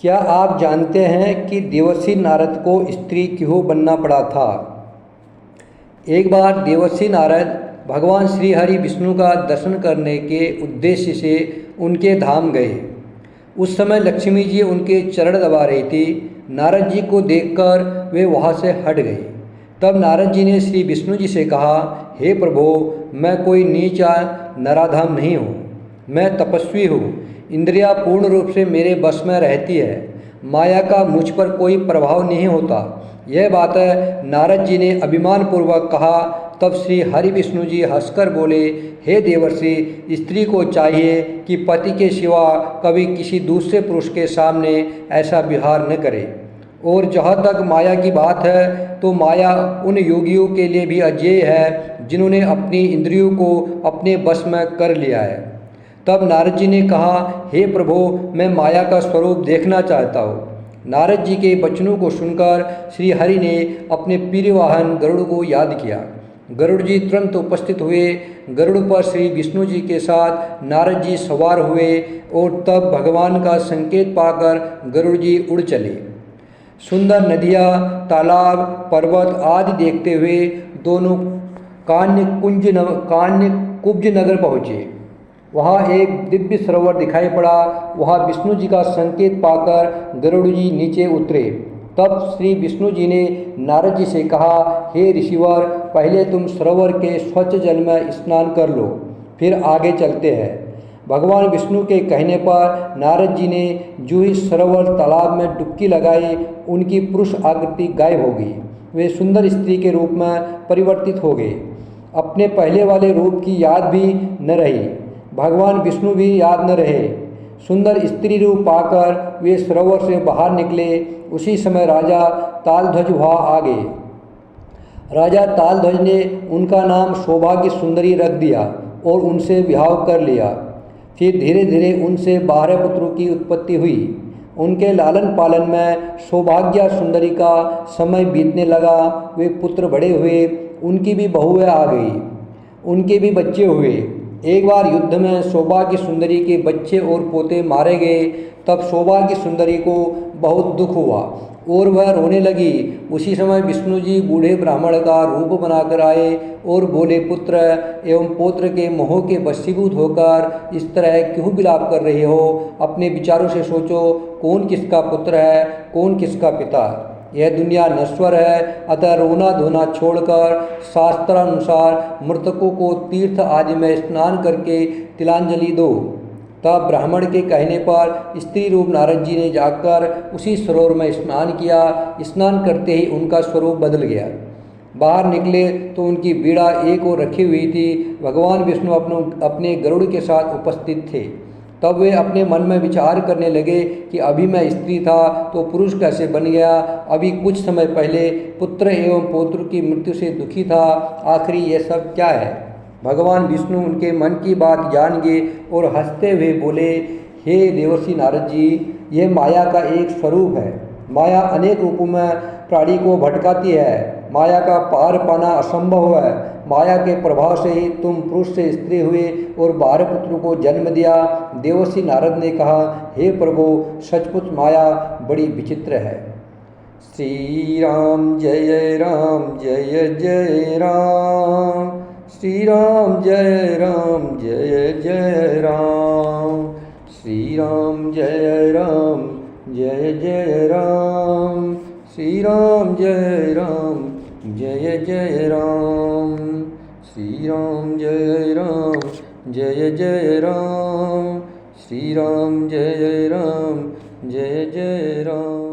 क्या आप जानते हैं कि देवर्षि नारद को स्त्री क्यों बनना पड़ा था? एक बार देवर्षि नारद भगवान श्री हरि विष्णु का दर्शन करने के उद्देश्य से उनके धाम गए। उस समय लक्ष्मी जी उनके चरण दबा रही थी। नारद जी को देखकर वे वहाँ से हट गए। तब नारद जी ने श्री विष्णु जी से कहा, हे प्रभु, मैं कोई नीचा नराधाम नहीं हूँ, मैं तपस्वी हूँ। इंद्रियाँ पूर्ण रूप से मेरे बस में रहती है, माया का मुझ पर कोई प्रभाव नहीं होता। यह बात है नारद जी ने अभिमान पूर्वक कहा। तब श्री हरि विष्णु जी हंसकर बोले, हे देवर्षि, स्त्री को चाहिए कि पति के सिवा कभी किसी दूसरे पुरुष के सामने ऐसा व्यवहार न करे। और जहाँ तक माया की बात है तो माया उन योगियों के लिए भी अजेय है जिन्होंने अपनी इंद्रियों को अपने बस में कर लिया है। तब नारद जी ने कहा, हे प्रभु, मैं माया का स्वरूप देखना चाहता हूँ। नारद जी के वचनों को सुनकर श्री हरि ने अपने प्रिय वाहन गरुड़ को याद किया। गरुड़ जी तुरंत उपस्थित हुए। गरुड़ पर श्री विष्णु जी के साथ नारद जी सवार हुए और तब भगवान का संकेत पाकर गरुड़ जी उड़ चले। सुंदर नदियाँ, तालाब, पर्वत आदि देखते हुए दोनों कान्यकुब्ज नगर पहुँचे। वहाँ एक दिव्य सरोवर दिखाई पड़ा। वहाँ विष्णु जी का संकेत पाकर गरुड़ जी नीचे उतरे। तब श्री विष्णु जी ने नारद जी से कहा, हे ऋषिवर, पहले तुम सरोवर के स्वच्छ जल में स्नान कर लो, फिर आगे चलते हैं। भगवान विष्णु के कहने पर नारद जी ने जो ही सरोवर तालाब में डुबकी लगाई, उनकी पुरुष आकृति गायब हो गई। वे सुंदर स्त्री के रूप में परिवर्तित हो गए। अपने पहले वाले रूप की याद भी न रही, भगवान विष्णु भी याद न रहे। सुंदर स्त्री रूप पाकर वे सरोवर से बाहर निकले। उसी समय राजा तालध्वज वहाँ आ गए। राजा तालध्वज ने उनका नाम सौभाग्य सुंदरी रख दिया और उनसे विवाह कर लिया। फिर धीरे धीरे उनसे 12 पुत्रों की उत्पत्ति हुई। उनके लालन पालन में सौभाग्य सुंदरी का समय बीतने लगा। वे पुत्र बड़े हुए, उनकी भी बहुएं आ गई, उनके भी बच्चे हुए। एक बार युद्ध में सौभाग्य सुंदरी के बच्चे और पोते मारे गए। तब सौभाग्य सुंदरी को बहुत दुख हुआ और वह रोने लगी। उसी समय विष्णु जी बूढ़े ब्राह्मण का रूप बनाकर आए और बोले, पुत्र एवं पौत्र के मोह के वशीभूत होकर इस तरह क्यों विलाप कर रहे हो? अपने विचारों से सोचो, कौन किसका पुत्र है, कौन किसका पिता? यह दुनिया नश्वर है, अतः रोना धोना छोड़कर शास्त्रानुसार मृतकों को तीर्थ आदि में स्नान करके तिलांजलि दो। तब ब्राह्मण के कहने पर स्त्री रूप नारद जी ने जाकर उसी सरोवर में स्नान किया। स्नान करते ही उनका स्वरूप बदल गया। बाहर निकले तो उनकी बीड़ा एक ओर रखी हुई थी। भगवान विष्णु अपने गरुड़ के साथ उपस्थित थे। तब वे अपने मन में विचार करने लगे कि अभी मैं स्त्री था तो पुरुष कैसे बन गया? अभी कुछ समय पहले पुत्र एवं पौत्र की मृत्यु से दुखी था। आखिर ये सब क्या है? भगवान विष्णु उनके मन की बात जान गए और हंसते हुए बोले, हे देवर्षि नारद जी, ये माया का एक स्वरूप है। माया अनेक रूपों में प्राणी को भटकाती है। माया का पार पाना असंभव है। माया के प्रभाव से ही तुम पुरुष से स्त्री हुए और 12 पुत्रों को जन्म दिया। देवर्षि नारद ने कहा, हे प्रभु, सचमुच माया बड़ी विचित्र है। श्री राम जय राम जय जय राम, श्री राम जय राम जय जय राम, श्री राम जय राम जय जय राम, श्री राम जय राम जय जय राम, श्री राम जय राम जय जय राम, श्री राम जय राम जय जय राम।